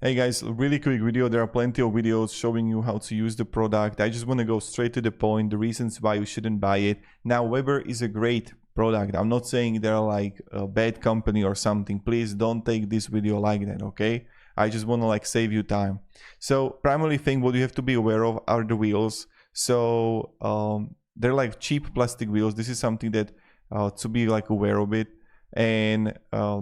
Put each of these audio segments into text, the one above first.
Hey guys, really quick video. There are plenty of videos showing you how to use the product. I just want to go straight to the point, the reasons why you shouldn't buy it. Now, Weber is a great product. I'm not saying they're like a bad company or something. Please don't take this video like that, okay? I just want to like save you time. So primarily thing what you have to be aware of are the wheels. So they're like cheap plastic wheels. This is something that to be like aware of it, and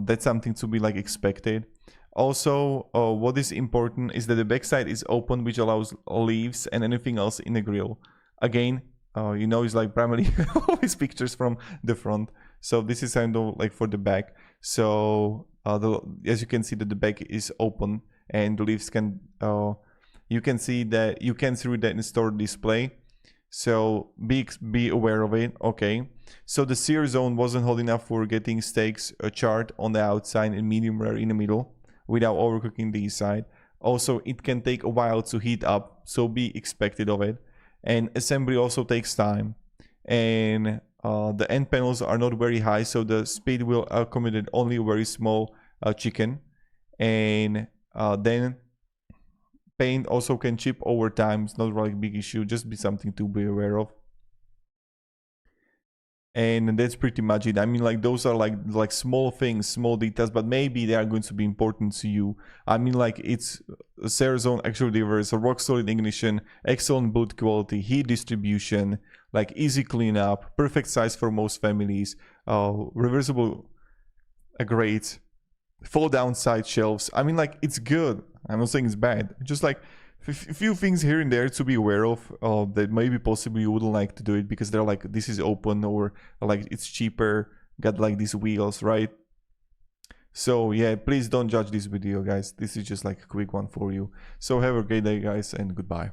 that's something to be like expected. Also, what is important is that the backside is open, which allows leaves and anything else in the grill. Again, you know, it's like primarily always pictures from the front. So this is kind of like for the back. So as you can see that the back is open and the leaves can, you can see that you can see that in store display. So be aware of it. Okay, so the sear zone wasn't hot enough for getting steaks charred on the outside and medium rare in the middle without overcooking the inside. Also, it can take a while to heat up, so be expected of it. And assembly also takes time. And the end panels are not very high, so the speed will accommodate only a very small chicken. And then paint also can chip over time. It's not really a big issue, just be something to be aware of. And that's pretty much it. I mean, like, those are like small things, small details, but maybe they are going to be important to you. I mean, like, it's a sear zone actually reverse, a rock solid ignition, excellent build quality, heat distribution, like easy cleanup, perfect size for most families, reversible grates, fold down side shelves. I mean, like, it's good. I'm not saying it's bad. Just like a few things here and there to be aware of that maybe possibly you wouldn't like to do it because they're like, this is open, or like it's cheaper, got like these wheels, right? So yeah, please don't judge this video, guys. This is just like a quick one for you. So have a great day, guys, and goodbye.